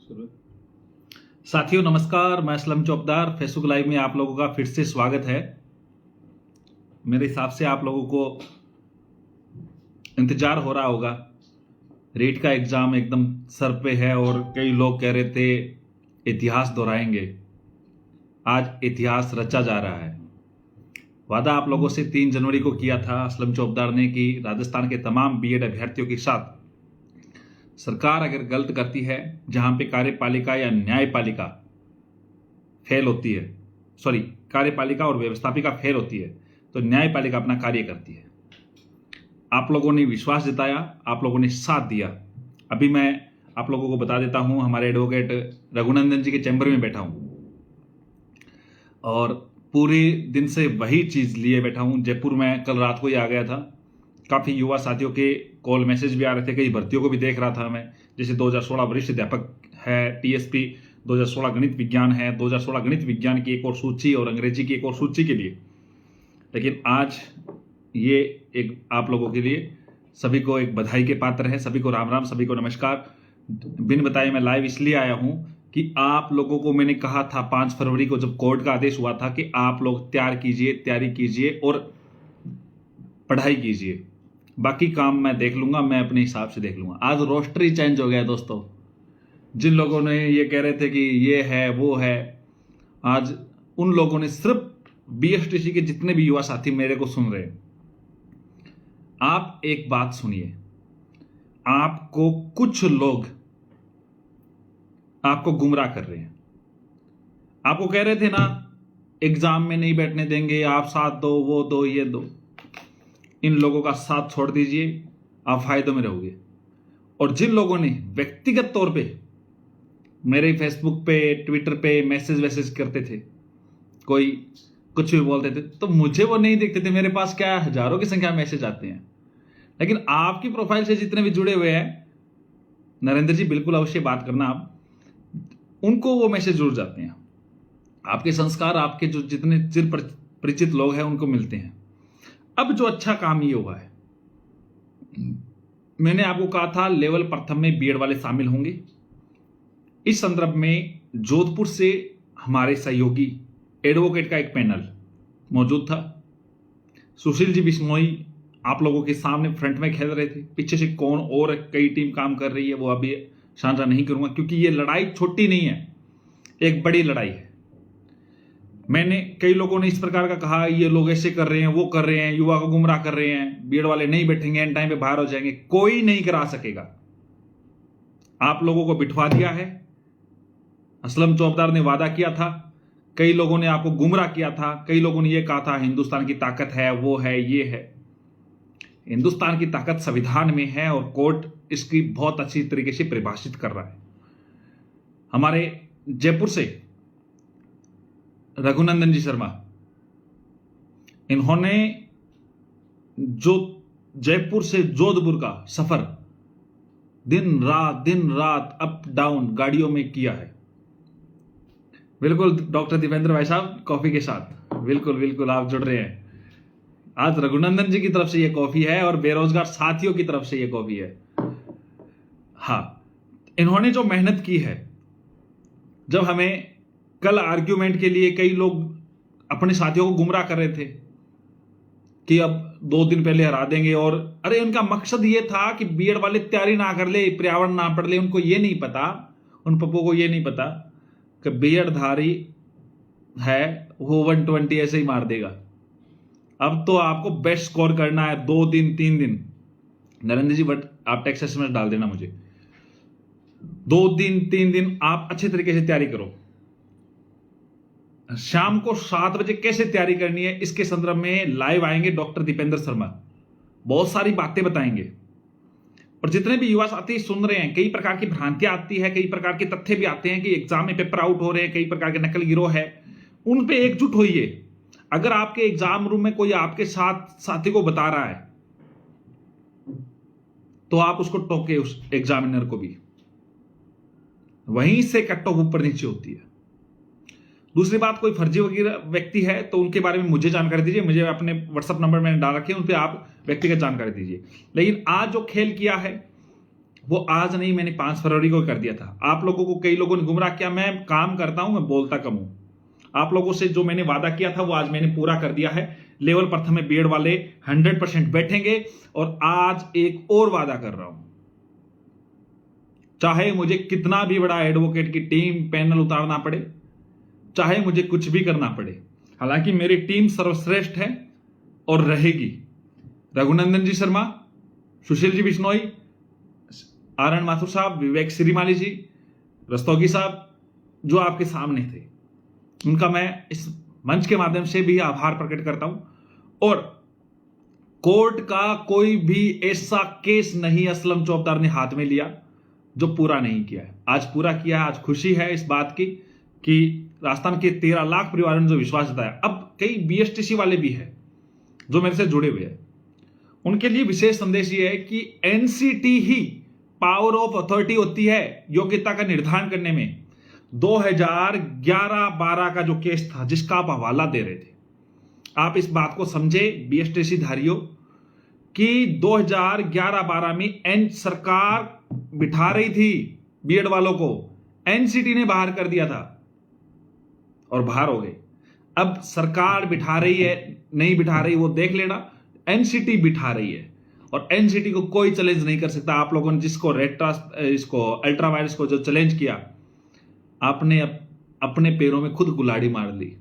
साथियों नमस्कार, मैं असलम चौकदार। फेसबुक लाइव में आप लोगों का फिर से स्वागत है। मेरे हिसाब से आप लोगों को इंतजार हो रहा होगा। रीट का एग्जाम एकदम सर पे है और कई लोग कह रहे थे इतिहास दोहराएंगे। आज इतिहास रचा जा रहा है। वादा आप लोगों से 3 जनवरी को किया था असलम चौकदार ने कि राजस्थान के तमाम बीएड अभ्यर्थियों के साथ सरकार अगर गलत करती है, जहां पे कार्यपालिका या न्यायपालिका फेल होती है, कार्यपालिका और व्यवस्थापिका फेल होती है, तो न्यायपालिका अपना कार्य करती है। आप लोगों ने विश्वास जताया, आप लोगों ने साथ दिया। अभी मैं आप लोगों को बता देता हूं, हमारे एडवोकेट रघुनंदन जी के चैम्बर में बैठा हूं और पूरे दिन से वही चीज लिए बैठा हूं। जयपुर में कल रात को ही आ गया था। काफी युवा साथियों के कॉल मैसेज भी आ रहे थे, कई भर्तियों को भी देख रहा था मैं। जैसे 2016 वरिष्ठ अध्यापक है, टीएसपी 2016 गणित विज्ञान है, 2016 गणित विज्ञान की एक और सूची और अंग्रेजी की एक और सूची के लिए। लेकिन आज ये एक आप लोगों के लिए सभी को एक बधाई के पात्र है। सभी को राम राम, सभी को नमस्कार। बिन बताए मैं लाइव इसलिए आया हूं कि आप लोगों को मैंने कहा था 5 फरवरी को जब कोर्ट का आदेश हुआ था कि आप लोग तैयारी कीजिए और पढ़ाई कीजिए, बाकी काम मैं देख लूंगा, मैं अपने हिसाब से देख लूंगा। आज रोस्टर ही चेंज हो गया दोस्तों। जिन लोगों ने ये कह रहे थे कि ये है वो है, आज उन लोगों ने सिर्फ बीएसटीसी के जितने भी युवा साथी मेरे को सुन रहे हैं, आप एक बात सुनिए। आपको कुछ लोग आपको गुमराह कर रहे हैं। आपको कह रहे थे ना एग्जाम में नहीं बैठने देंगे, आप साथ दो, वो दो, ये दो। इन लोगों का साथ छोड़ दीजिए, आप फायदों में रहोगे। और जिन लोगों ने व्यक्तिगत तौर पे मेरे फेसबुक पे, ट्विटर पे मैसेज करते थे, कोई कुछ भी बोलते थे, तो मुझे वो नहीं दिखते थे। मेरे पास क्या हजारों की संख्या में मैसेज आते हैं। लेकिन आपकी प्रोफाइल से जितने भी जुड़े हुए हैं, नरेंद्र जी बिल्कुल अवश्य बात करना, आप उनको वो मैसेज जरूर जाते हैं। आपके संस्कार, आपके जो जितने चिर परिचित लोग हैं उनको मिलते हैं। अब जो अच्छा काम ये हुआ है, मैंने आपको कहा था लेवल प्रथम में बीएड वाले शामिल होंगे। इस संदर्भ में जोधपुर से हमारे सहयोगी एडवोकेट का एक पैनल मौजूद था। सुशील जी बिश्नोई आप लोगों के सामने फ्रंट में खेल रहे थे। पीछे से कौन और कई टीम काम कर रही है वो अभी साझा नहीं करूंगा, क्योंकि ये लड़ाई छोटी नहीं है, एक बड़ी लड़ाई है। मैंने कई लोगों ने इस प्रकार का कहा, ये लोग ऐसे कर रहे हैं, वो कर रहे हैं, युवा को गुमराह कर रहे हैं, बीएड वाले नहीं बैठेंगे, एंड टाइम पे बाहर हो जाएंगे। कोई नहीं करा सकेगा। आप लोगों को बिठवा दिया है। असलम चौकदार ने वादा किया था, कई लोगों ने आपको गुमराह किया था, कई लोगों ने यह कहा था हिंदुस्तान की ताकत है, वो है, ये है। हिंदुस्तान की ताकत संविधान में है और कोर्ट इसकी बहुत अच्छी तरीके से परिभाषित कर रहा है। हमारे जयपुर से रघुनंदन जी शर्मा, इन्होंने जो जयपुर से जोधपुर का सफर दिन रात अप डाउन गाड़ियों में किया है। बिल्कुल डॉक्टर दीपेंद्र भाई साहब कॉफी के साथ, बिल्कुल आप जुड़ रहे हैं। आज रघुनंदन जी की तरफ से यह कॉफी है और बेरोजगार साथियों की तरफ से यह कॉफी है। हाँ, इन्होंने जो मेहनत की है, जब हमें कल आर्ग्यूमेंट के लिए कई लोग अपने साथियों को गुमराह कर रहे थे कि अब 2 दिन पहले हरा देंगे, और अरे उनका मकसद ये था कि बीएड वाले तैयारी ना कर ले, पर्यावरण ना पढ़ ले। उनको ये नहीं पता, उन पप्पू को ये नहीं पता कि बीएड धारी है वो 120 ऐसे ही मार देगा। अब तो आपको बेस्ट स्कोर करना है, 2 दिन 3 दिन। नरेंद्र जी बट आप टेक्स्ट एसएमएस डाल देना मुझे। 2 दिन 3 दिन आप अच्छे तरीके से तैयारी करो। शाम को 7 बजे कैसे तैयारी करनी है, इसके संदर्भ में लाइव आएंगे डॉक्टर दीपेंद्र शर्मा, बहुत सारी बातें बताएंगे। और जितने भी युवा साथी सुन रहे हैं, कई प्रकार की भ्रांतियां आती है, कई प्रकार के तथ्य भी आते हैं कि एग्जाम में पेपर आउट हो रहे हैं, कई प्रकार के नकल गिरोह है, उन पे एकजुट होइए। अगर आपके एग्जाम रूम में कोई आपके साथ साथी को बता रहा है तो आप उसको टोके, उस एग्जामिनर को भी। वहीं से कट ऑफ ऊपर नीचे होती है। दूसरी बात, कोई फर्जी वगैरह व्यक्ति है तो उनके बारे में मुझे जानकारी दीजिए। मुझे अपने व्हाट्सएप नंबर मैंने डाल रखे हैं, उन पर आप व्यक्तिगत जानकारी दीजिए। लेकिन आज जो खेल किया है वो आज नहीं, मैंने 5 फरवरी को कर दिया था। आप लोगों को कई लोगों ने गुमराह किया। मैं काम करता हूं, मैं बोलता कम हूं। आप लोगों से जो मैंने वादा किया था वो आज मैंने पूरा कर दिया है। लेवल प्रथम में बीएड वाले 100% बैठेंगे। और आज एक और वादा कर रहा हूं, चाहे मुझे कितना भी बड़ा एडवोकेट की टीम पैनल उतारना पड़े, चाहे मुझे कुछ भी करना पड़े, हालांकि मेरी टीम सर्वश्रेष्ठ है और रहेगी। रघुनंदन जी शर्मा, सुशील जी बिश्नोई, आरण माथुर साहब, विवेक श्रीमाली जी, रस्तोगी साहब, जो आपके सामने थे, उनका मैं इस मंच के माध्यम से भी आभार प्रकट करता हूं। और कोर्ट का कोई भी ऐसा केस नहीं असलम चौबदार ने हाथ में लिया जो पूरा नहीं किया है। आज पूरा किया है। आज खुशी है इस बात की कि राजस्थान के 13 लाख परिवारों ने जो विश्वास जताया। अब कई बीएसटीसी वाले भी हैं जो मेरे से जुड़े हुए हैं, उनके लिए विशेष संदेश ये है कि NCT he power of authority होती है योग्यता का निर्धारण करने में। 2011-12 का जो केस था जिसका आप हवाला दे रहे थे, आप इस बात को समझे बीएसटीसी धारियों कि 2011-12 में सरकार बिठा रही थी बीएड वालों को, एनसीटी ने बाहर कर दिया था और बाहर हो गए। अब सरकार बिठा रही है नहीं बिठा रही वो देख लेना, एनसीटी बिठा रही है और एनसीटी को कोई चैलेंज नहीं कर सकता। आप लोगों ने जिसको इसको अल्ट्रा वायरस को जो चैलेंज किया, आपने अपने पैरों में खुद गुलाड़ी मार ली।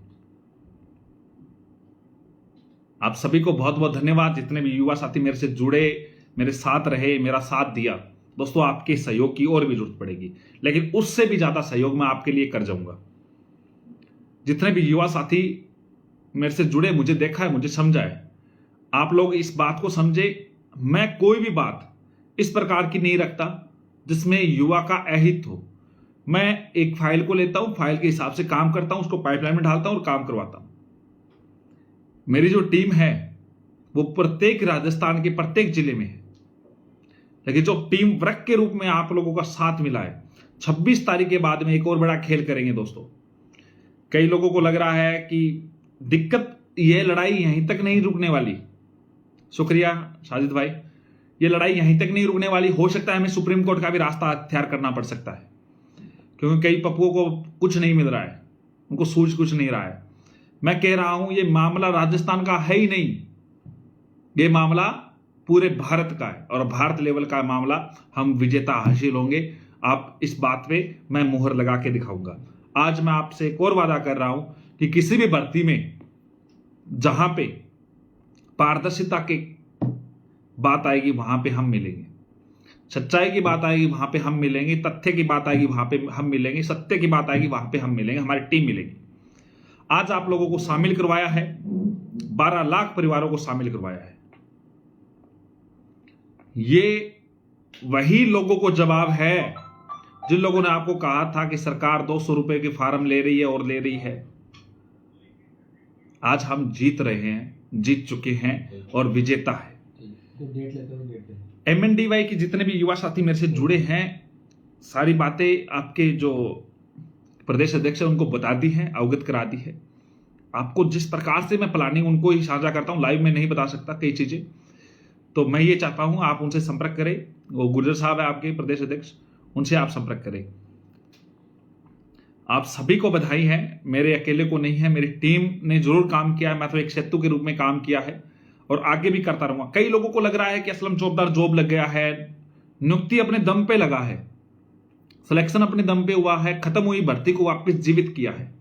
आप सभी को बहुत बहुत धन्यवाद। जितने भी युवा साथी मेरे से जुड़े, मेरे साथ रहे, मेरा साथ दिया। दोस्तों, आपके सहयोग की और भी जरूरत पड़ेगी, लेकिन उससे भी ज्यादा सहयोग मैं आपके लिए कर जाऊंगा। जितने भी युवा साथी मेरे से जुड़े, मुझे देखा है, मुझे समझा है, आप लोग इस बात को समझे। मैं कोई भी बात इस प्रकार की नहीं रखता जिसमें युवा का अहित हो। मैं एक फाइल को लेता हूं, फाइल के हिसाब से काम करता हूं, उसको पाइपलाइन में डालता हूं और काम करवाता हूं। मेरी जो टीम है वो प्रत्येक राजस्थान के प्रत्येक जिले में है, लेकिन जो टीम वर्क के रूप में आप लोगों का साथ मिला है, 26 तारीख के बाद में एक और बड़ा खेल करेंगे दोस्तों। कई लोगों को लग रहा है कि दिक्कत, यह लड़ाई यहीं तक नहीं रुकने वाली। शुक्रिया साजिद भाई, ये लड़ाई यहीं तक नहीं रुकने वाली। हो सकता है हमें सुप्रीम कोर्ट का भी रास्ता अख्तियार करना पड़ सकता है, क्योंकि कई पप्पुओं को कुछ नहीं मिल रहा है, उनको सूझ कुछ नहीं रहा है। मैं कह रहा हूं ये मामला राजस्थान का है ही नहीं, ये मामला पूरे भारत का है और भारत लेवल का मामला हम विजेता हासिल होंगे। आप इस बात पे मैं मुहर लगा के दिखाऊंगा। आज मैं आपसे एक और वादा कर रहा हूं कि किसी भी भर्ती में जहां पे पारदर्शिता की बात आएगी वहां पे हम मिलेंगे, सच्चाई की बात आएगी वहां पे हम मिलेंगे, तथ्य की बात आएगी वहां पे हम मिलेंगे, सत्य की बात आएगी वहां पे हम मिलेंगे, हमारी टीम मिलेगी। आज आप लोगों को शामिल करवाया है, 12 लाख परिवारों को शामिल करवाया है। ये वही लोगों को जवाब है जिन लोगों ने आपको कहा था कि सरकार 200 रुपए के फार्म ले रही है और ले रही है। आज हम जीत रहे हैं, जीत चुके हैं और विजेता है। MNDY के जितने भी युवा साथी मेरे से जुड़े हैं, सारी बातें आपके जो प्रदेश अध्यक्ष है उनको बता दी है, अवगत करा दी है। आपको जिस प्रकार से मैं प्लानिंग उनको ही साझा करता हूं, लाइव में नहीं बता सकता कई चीजें, तो मैं ये चाहता हूं आप उनसे संपर्क करें। वो गुर्जर साहब है आपके प्रदेश अध्यक्ष, उनसे आप संपर्क करें। आप सभी को बधाई है, मेरे अकेले को नहीं है, मेरी टीम ने जरूर काम किया है। मैं तो एक सेतु के रूप में काम किया है और आगे भी करता रहूंगा। कई लोगों को लग रहा है कि असलम चौबदार जॉब लग गया है, नियुक्ति अपने दम पे लगा है, सिलेक्शन अपने दम पे हुआ है, खत्म हुई भर्ती को वापस जीवित किया है।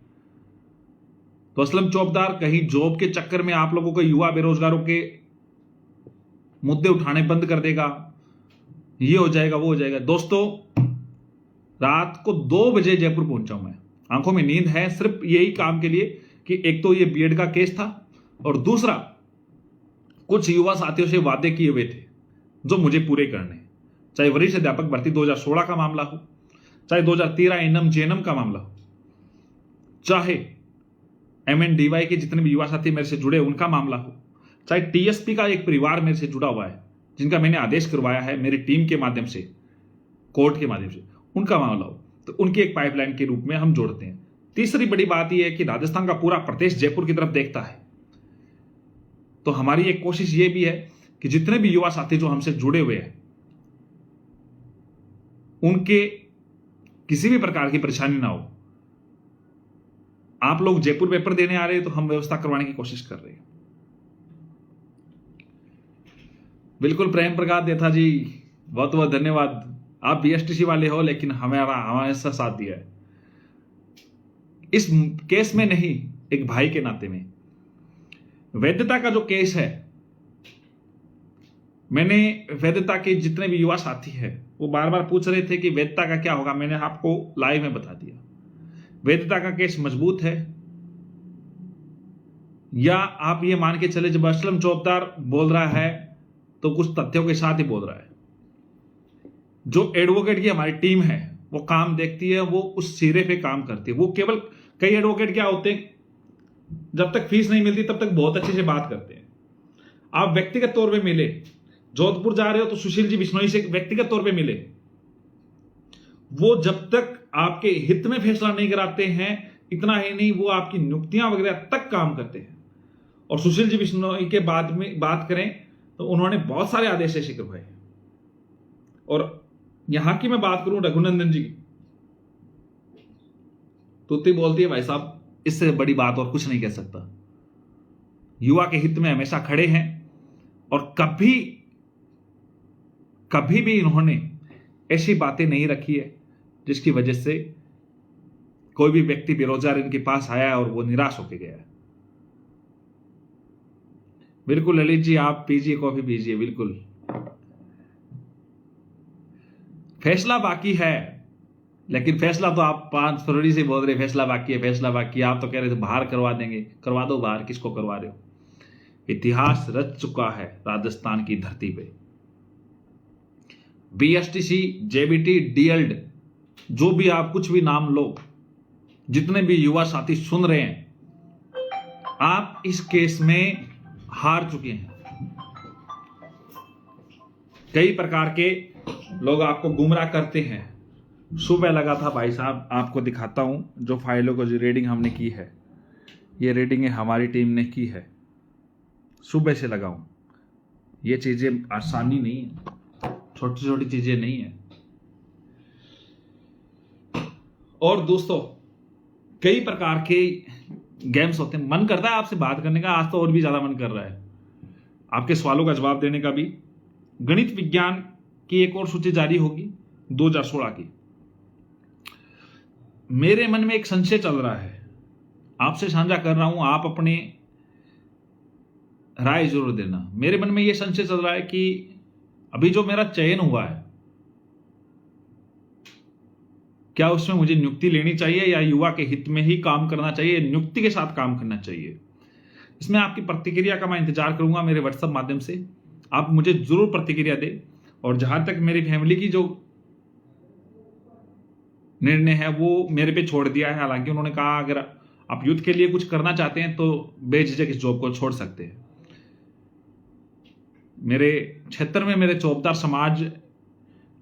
तो असलम चौबदार कहीं जॉब के चक्कर में आप लोगों के युवा बेरोजगारों के मुद्दे उठाने बंद कर देगा, ये हो जाएगा वो हो जाएगा। दोस्तों, रात को 2 बजे जयपुर पहुंचा हूं मैं, आंखों में नींद है सिर्फ यही काम के लिए कि एक तो ये बीएड का केस था और दूसरा कुछ युवा साथियों से वादे किए हुए थे जो मुझे पूरे करने, चाहे वरिष्ठ अध्यापक भर्ती 2016 का मामला हो, चाहे 2013 एनएम जेएनएम का मामला हो, चाहे MNDY के जितने भी युवा साथी मेरे से जुड़े उनका मामला हो, चाहे टीएसपी का एक परिवार मेरे से जुड़ा हुआ है जिनका मैंने आदेश करवाया है मेरी टीम के माध्यम से, कोर्ट के माध्यम से, उनका मामला हो, तो उनकी एक पाइपलाइन के रूप में हम जोड़ते हैं। तीसरी बड़ी बात यह है कि राजस्थान का पूरा प्रदेश जयपुर की तरफ देखता है, तो हमारी एक कोशिश यह भी है कि जितने भी युवा साथी जो हमसे जुड़े हुए हैं उनके किसी भी प्रकार की परेशानी ना हो। आप लोग जयपुर पेपर देने आ रहे हैं तो हम व्यवस्था करवाने की कोशिश कर रहे हैं। बिल्कुल प्रेम प्रकाश देथा जी, बहुत बहुत धन्यवाद। आप बीएसटीसी वाले हो लेकिन हमारे साथ दिया है इस केस में, नहीं एक भाई के नाते में। वैधता का जो केस है, मैंने वैधता के जितने भी युवा साथी हैं वो बार बार पूछ रहे थे कि वैधता का क्या होगा, मैंने आपको लाइव में बता दिया। वैधता का केस मजबूत है, या आप ये मान के चले जब असलम चौबदार बोल रहा है तो कुछ तथ्यों के साथ ही बोल रहा है। जो एडवोकेट की हमारी टीम है वो काम देखती है, वो उस सिरे पे काम करती है। वो केवल, कई एडवोकेट क्या होते हैं, जब तक फीस नहीं मिलती तब तक बहुत अच्छे से बात करते हैं। आप व्यक्तिगत तौर पे मिले, जोधपुर जा रहे हो तो सुशील जी बिश्नोई से व्यक्तिगत तौर पे मिले। वो जब तक आपके हित में फैसला नहीं कराते हैं, इतना ही नहीं, वो आपकी नियुक्तियां वगैरह तक काम करते हैं। और सुशील जी बिश्नोई के बाद में बात करें तो उन्होंने बहुत सारे आदेश ऐसे करवाए। और यहां की मैं बात करूं रघुनंदन जी की, तुत्ती बोलती है भाई साहब इससे बड़ी बात और कुछ नहीं कह सकता। युवा के हित में हमेशा खड़े हैं और कभी कभी भी इन्होंने ऐसी बातें नहीं रखी है जिसकी वजह से कोई भी व्यक्ति बेरोजगार इनके पास आया है और वो निराश होकर गया है। बिल्कुल ललित जी, आप पीजिए कॉफी पीजिए। बिल्कुल फैसला बाकी है, लेकिन फैसला तो आप 5 फरवरी से बोल रहे फैसला बाकी है, फैसला बाकी है। आप तो कह रहे थे बाहर करवा देंगे, करवा दो बाहर, किसको करवा रहे हो? इतिहास रच चुका है राजस्थान की धरती पे। बीएसटीसी, जेबीटी, डीएल्ड, जो भी आप कुछ भी नाम लो, जितने भी युवा साथी सुन रहे हैं, आप इस केस में हार चुके हैं। कई प्रकार के लोग आपको गुमराह करते हैं। सुबह लगा था भाई साहब, आपको दिखाता हूं जो फाइलों को जो रीडिंग हमने की है, ये रीडिंग हमारी टीम ने की है। सुबह से लगाऊं, ये चीजें आसानी नहीं है, छोटी छोटी चीजें नहीं है। और दोस्तों कई प्रकार के गेम्स होते हैं। मन करता है आपसे बात करने का, आज तो और भी ज्यादा मन कर रहा है आपके सवालों का जवाब देने का भी। गणित विज्ञान की एक और सूची जारी होगी 2016 की। मेरे मन में एक संशय चल रहा है, आपसे साझा कर रहा हूं, आप अपने राय जरूर देना। मेरे मन में यह संशय चल रहा है कि अभी जो मेरा चयन हुआ है, क्या उसमें मुझे नियुक्ति लेनी चाहिए या युवा के हित में ही काम करना चाहिए, नियुक्ति के साथ काम करना चाहिए? इसमें आपकी प्रतिक्रिया का मैं इंतजार करूंगा मेरे व्हाट्सएप माध्यम से। आप मुझे जरूर प्रतिक्रिया दें। और जहां तक मेरी फैमिली की जो निर्णय है वो मेरे पे छोड़ दिया है। हालांकि उन्होंने कहा अगर आप युद्ध के लिए कुछ करना चाहते हैं तो बेझिझक इस जॉब को छोड़ सकते हैं। मेरे क्षेत्र में मेरे चौबदार समाज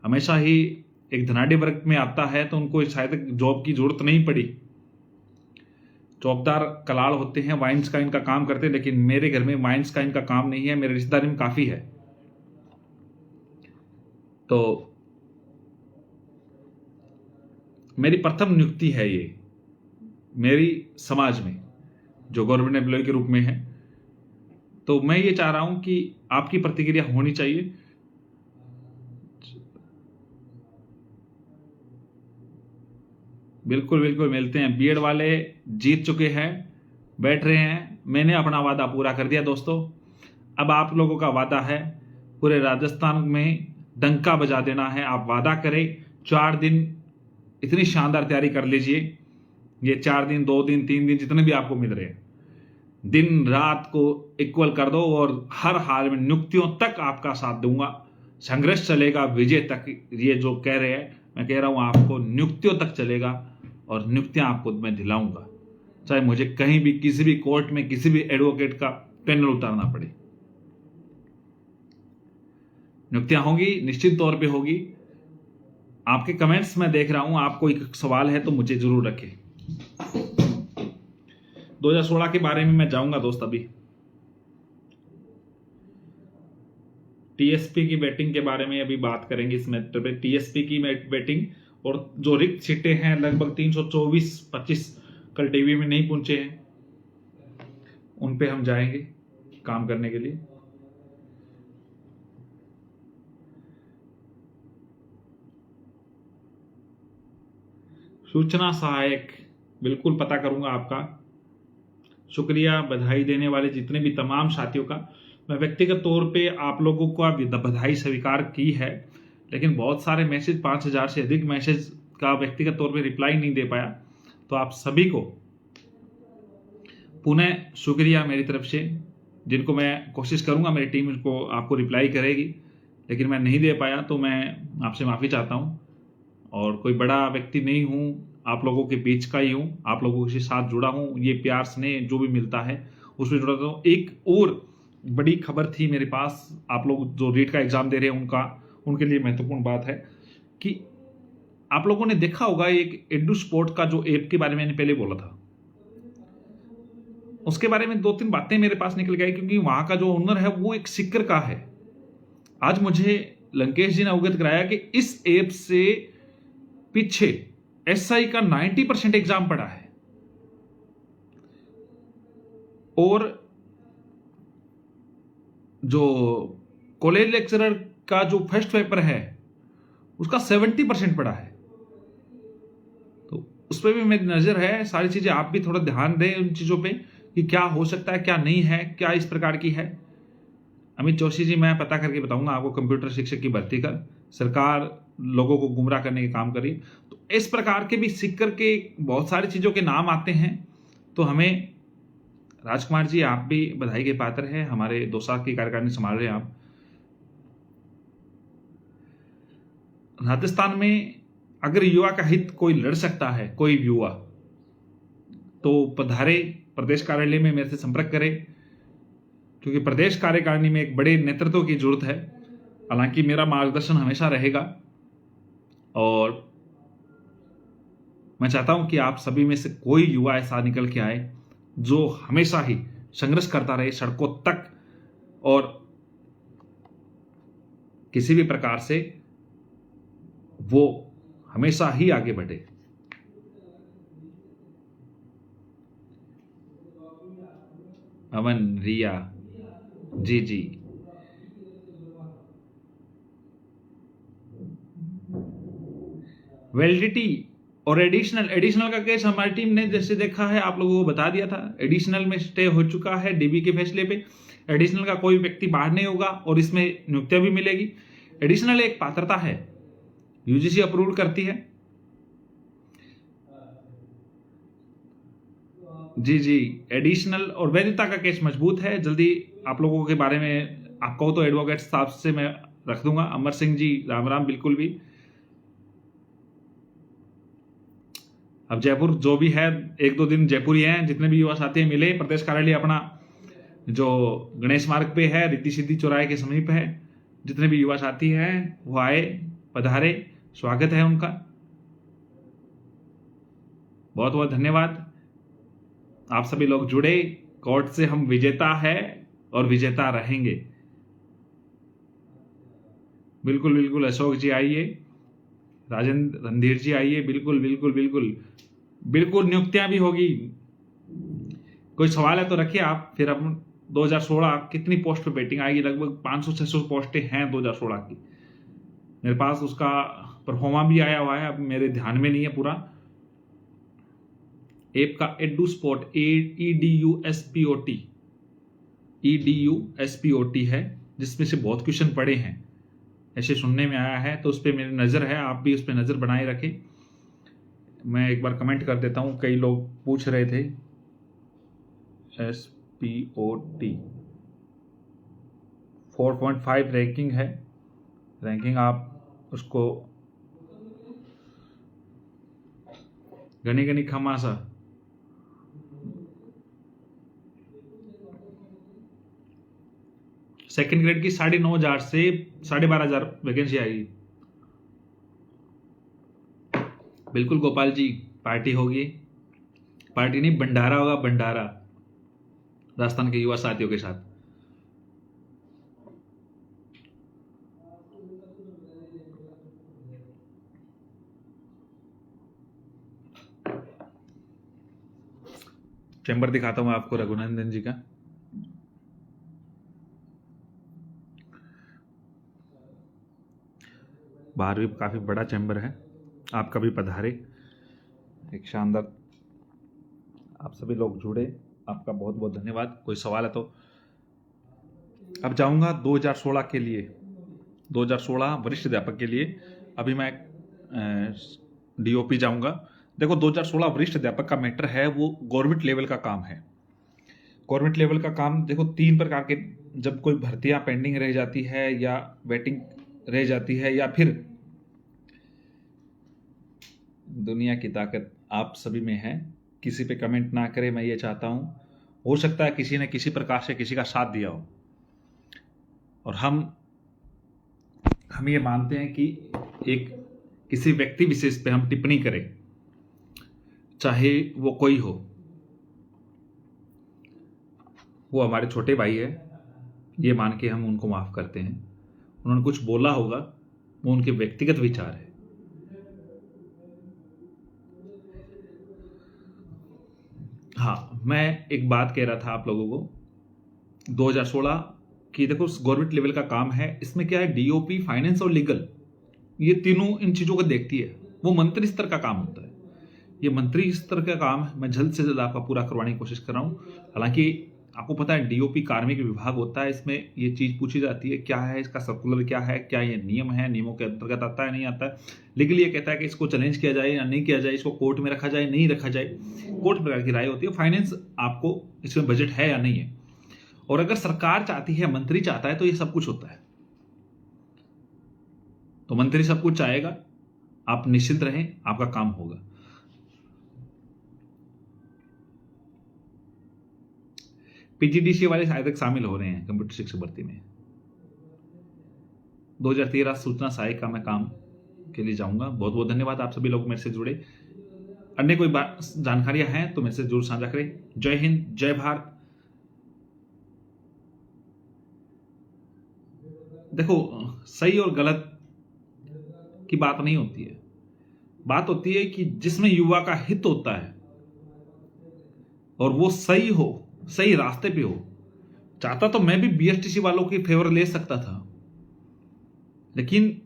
हमेशा ही एक धनाढ़ी वर्ग में आता है, तो उनको शायद जॉब की जरूरत नहीं पड़ी। चौबदार कलाड़ होते हैं, वाइन्स का इनका काम करते हैं, लेकिन मेरे घर में वाइन्स का इनका काम नहीं है, मेरे रिश्तेदारी में काफी है। तो मेरी प्रथम नियुक्ति है ये मेरी समाज में, जो गवर्नमेंट एम्प्लॉय के रूप में है। तो मैं ये चाह रहा हूं कि आपकी प्रतिक्रिया होनी चाहिए। बिल्कुल बिल्कुल मिलते हैं। बीएड वाले जीत चुके हैं, बैठ रहे हैं। मैंने अपना वादा पूरा कर दिया दोस्तों। अब आप लोगों का वादा है पूरे राजस्थान में डंका बजा देना है। आप वादा करें, 4 दिन इतनी शानदार तैयारी कर लीजिए। ये 4 दिन, 2 दिन, 3 दिन, जितने भी आपको मिल रहे हैं, दिन रात को इक्वल कर दो और हर हाल में नियुक्तियों तक आपका साथ दूंगा। संघर्ष चलेगा विजय तक। ये जो कह रहे हैं, मैं कह रहा हूं आपको नियुक्तियों तक चलेगा और नियुक्तियां आपको मैं दिलाऊंगा, चाहे मुझे कहीं भी किसी भी कोर्ट में किसी भी एडवोकेट का पैनल उतारना पड़े। नियुक्तियां होगी, निश्चित तौर पे होगी। आपके कमेंट्स मैं देख रहा हूं, आपको एक सवाल है तो मुझे जरूर रखें। 2016 के बारे में मैं जाऊंगा दोस्त। अभी टीएसपी की बैटिंग के बारे में अभी बात करेंगे इस मैटर पे। टीएसपी की बैटिंग और जो रिक्त सीटें हैं लगभग 324-25 कल टीवी में नहीं पहुंचे हैं, उन पे हम जाएंगे काम करने के लिए। सूचना सहायक बिल्कुल पता करूंगा आपका। शुक्रिया बधाई देने वाले जितने भी तमाम साथियों का। मैं व्यक्तिगत तौर पे आप लोगों को बधाई स्वीकार की है, लेकिन बहुत सारे मैसेज, 5000 से अधिक मैसेज का व्यक्तिगत तौर पे रिप्लाई नहीं दे पाया। तो आप सभी को पुनः शुक्रिया मेरी तरफ से, जिनको मैं कोशिश करूंगा मेरी टीम को आपको रिप्लाई करेगी, लेकिन मैं नहीं दे पाया तो मैं आपसे माफ़ी चाहता हूं। और कोई बड़ा व्यक्ति नहीं हूं, आप लोगों के बीच का ही हूं, आप लोगों के साथ जुड़ा हूं। ये प्यार स्नेह जो भी मिलता है उसमें जुड़ा हूं। एक और बड़ी खबर थी मेरे पास, आप लोग जो रीट का एग्जाम दे रहे हैं उनके लिए महत्वपूर्ण बात है कि आप लोगों ने देखा होगा एक एडू स्पोर्ट का जो ऐप के बारे में मैंने पहले बोला था, उसके बारे में 2-3 बातें मेरे पास निकल गई, क्योंकि वहां का जो ओनर है वो एक सिक्कर का है। आज मुझे लंकेश जी ने अवगत कराया कि इस ऐप से पीछे एसआई का 90% एग्जाम पड़ा है और जो कॉलेज लेक्चरर का जो फर्स्ट पेपर है उसका 70% पड़ा है। तो उस पर भी मेरी नजर है। सारी चीजें आप भी थोड़ा ध्यान दें उन चीजों पे कि क्या हो सकता है, क्या नहीं है, क्या इस प्रकार की है। अमित जोशी जी, मैं पता करके बताऊंगा आपको। कंप्यूटर शिक्षक की भर्ती कर सरकार लोगों को गुमराह करने के काम करी। तो इस प्रकार के भी सिक्कर के बहुत सारी चीजों के नाम आते हैं। तो हमें राजकुमार जी, आप भी बधाई के पात्र हैं। हमारे 2 साल की कार्यकारिणी संभाल रहे हैं आप। राजस्थान में अगर युवा का हित कोई लड़ सकता है, कोई युवा, तो पधारे प्रदेश कार्यालय में मेरे से संपर्क करें, क्योंकि प्रदेश कार्यकारिणी में एक बड़े नेतृत्व की जरूरत है। हालांकि मेरा मार्गदर्शन हमेशा रहेगा और मैं चाहता हूं कि आप सभी में से कोई युवा ऐसा निकल के आए जो हमेशा ही संघर्ष करता रहे सड़कों तक और किसी भी प्रकार से वो हमेशा ही आगे बढ़े। अमन, रिया जी जी, वैलिडिटी और एडिशनल का केस हमारी टीम ने जैसे देखा है, आप लोगों को बता दिया था। एडिशनल में स्टे हो चुका है डीबी के फैसले पे। एडिशनल का कोई व्यक्ति बाहर नहीं होगा और इसमें नियुक्तियां भी मिलेगी। एडिशनल एक पात्रता है, यूजीसी अप्रूव करती है। जी जी, एडिशनल और वैधता का केस मजबूत है। जल्दी आप लोगों के बारे में आप कहो तो एडवोकेट साहब से मैं रख दूंगा। अमर सिंह जी, राम राम। बिल्कुल भी अब जयपुर जो भी है, 1-2 दिन जयपुर ही हैं। जितने भी युवा साथी मिले, प्रदेश कार्यालय अपना जो गणेश मार्ग पे है, रिद्धि सिद्धि चौराहे के समीप है। जितने भी युवा साथी हैं वो आए, पधारे, स्वागत है उनका। बहुत बहुत धन्यवाद। आप सभी लोग जुड़े। कोर्ट से हम विजेता है और विजेता रहेंगे। बिल्कुल बिल्कुल, अशोक जी आइए, राजेंद्र रणधीर जी आइए। बिल्कुल बिल्कुल बिल्कुल बिल्कुल, नियुक्तियां भी होगी। कोई सवाल है तो रखिए आप। फिर हम 2016 कितनी पोस्ट पे बैटिंग आएगी, लगभग 500-600 पोस्टें हैं 2016 की। मेरे पास उसका परफॉर्मा भी आया हुआ है, अब मेरे ध्यान में नहीं है पूरा। ऐप का एडू स्पोर्ट, EDUSPOT है, जिसमें से बहुत क्वेश्चन पड़े हैं ऐसे सुनने में आया है। तो उस पर मेरी नज़र है, आप भी उस पर नज़र बनाए रखें। मैं एक बार कमेंट कर देता हूं, कई लोग पूछ रहे थे। SPOT 4.5 रैंकिंग है। रैंकिंग आप उसको गनी खमासा सेकंड ग्रेड की 9,500 से 12,500 वैकेंसी आएगी। बिल्कुल गोपाल जी, पार्टी होगी। पार्टी नहीं, भंडारा होगा, भंडारा, राजस्थान के युवा साथियों के साथ। चैम्बर दिखाता हूं आपको रघुनंदन जी का। बाहर भी काफी बड़ा चैम्बर है। आप कभी पधारे। एक शानदार, आप सभी लोग जुड़े, आपका बहुत बहुत धन्यवाद। कोई सवाल है तो। अब जाऊंगा 2016 के लिए, 2016 वरिष्ठ अध्यापक के लिए। अभी मैं डीओपी जाऊंगा। देखो 2016 वरिष्ठ अध्यापक का मैटर है, वो गवर्नमेंट लेवल का काम है। गवर्नमेंट लेवल का काम देखो 3 प्रकार के, जब कोई भर्तियां पेंडिंग रह जाती है या वेटिंग रह जाती है, या फिर दुनिया की ताकत आप सभी में है। किसी पे कमेंट ना करें, मैं ये चाहता हूं। हो सकता है किसी ने किसी प्रकार से किसी का साथ दिया हो, और हम ये मानते हैं कि एक किसी व्यक्ति विशेष पे हम टिप्पणी करें, चाहे वो कोई हो। वो हमारे छोटे भाई है, ये मान के हम उनको माफ करते हैं। उन्होंने कुछ बोला होगा, वो उनके व्यक्तिगत विचार है। हाँ, मैं एक बात कह रहा था आप लोगों को, 2016 की देखो गवर्नमेंट लेवल का काम है। इसमें क्या है, डीओपी, फाइनेंस और लीगल, ये तीनों इन चीजों को देखती है। वो मंत्री स्तर का काम होता है, ये मंत्री स्तर का काम है। मैं जल्द से जल्द आपका पूरा करवाने की कोशिश कर रहा हूं। हालांकि आपको पता है डीओपी कार्मिक विभाग होता है, इसमें ये चीज पूछी जाती है क्या है इसका सर्कुलर, क्या है, क्या ये नियम है, नियमों के अंतर्गत आता है नहीं आता है। लीगली ये कहता है कि इसको चैलेंज किया जाए या नहीं किया जाए, इसको कोर्ट में रखा जाए नहीं रखा जाए, कोर्ट प्रकार की राय होती है। फाइनेंस आपको इसमें बजट है या नहीं है, और अगर सरकार चाहती है, मंत्री चाहता है, तो ये सब कुछ होता है। तो मंत्री सब कुछ चाहेगा, आप निश्चिंत रहें, आपका काम होगा। पीजीडीसी वाले शायद तक शामिल हो रहे हैं कंप्यूटर शिक्षक भर्ती में। 2013 सूचना सहायक का मैं काम के लिए जाऊंगा। बहुत बहुत धन्यवाद, आप सभी लोग मेरे से जुड़े। अन्य कोई जानकारियां हैं तो मेरे से जरूर साझा करें। जय हिंद, जय भारत। देखो सही और गलत की बात नहीं होती है, बात होती है कि जिसमें युवा का हित होता है और वो सही हो, सही रास्ते पे हो। चाहता तो मैं भी बीएसटीसी वालों की फेवर ले सकता था, लेकिन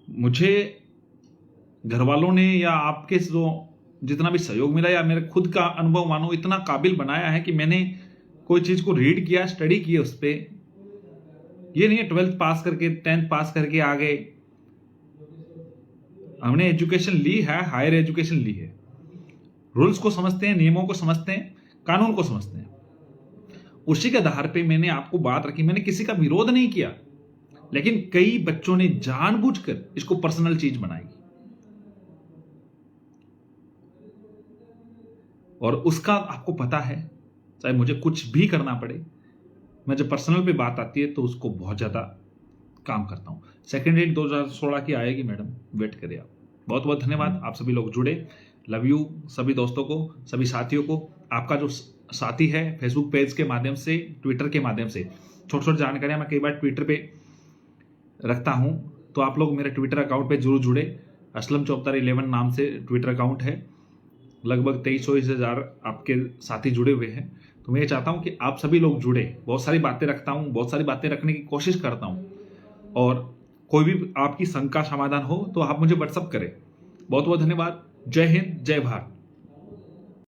मुझे घर वालों ने या आपके जो जितना भी सहयोग मिला या मेरे खुद का अनुभव मानो इतना काबिल बनाया है कि मैंने कोई चीज को रीड किया, स्टडी किया उस पर। ये नहीं है 12th पास करके 10th पास करके आ गए। हमने एजुकेशन ली है, हायर एजुकेशन ली है, रूल्स को समझते हैं, नियमों को समझते हैं, कानून को समझते हैं। उसी के आधार पे मैंने आपको बात रखी। मैंने किसी का विरोध नहीं किया, लेकिन कई बच्चों ने जानबूझकर इसको पर्सनल चीज बनाई, और उसका आपको पता है, चाहे मुझे कुछ भी करना पड़े, मैं जब पर्सनल पे बात आती है तो उसको बहुत ज्यादा काम करता हूं। सेकेंड रेट 2016 की आएगी मैडम, वेट करिए आप। बहुत बहुत धन्यवाद, आप सभी लोग जुड़े। लव यू सभी दोस्तों को, सभी साथियों को। आपका जो साथी है फेसबुक पेज के माध्यम से, ट्विटर के माध्यम से, छोटी छोटी जानकारियां मैं कई बार ट्विटर पे रखता हूं, तो आप लोग मेरे ट्विटर अकाउंट पे जरूर जुड़े। असलम चौबतार 11 नाम से ट्विटर अकाउंट है। लगभग 2300 आपके साथी जुड़े हुए हैं। तो मैं ये चाहता हूं कि आप सभी लोग जुड़े। बहुत सारी बातें रखता हूं, बहुत सारी बातें रखने की कोशिश करता हूं, और कोई भी आपकी शंका समाधान हो तो आप मुझे व्हाट्सअप करें। बहुत बहुत धन्यवाद। जय हिंद, जय भारत।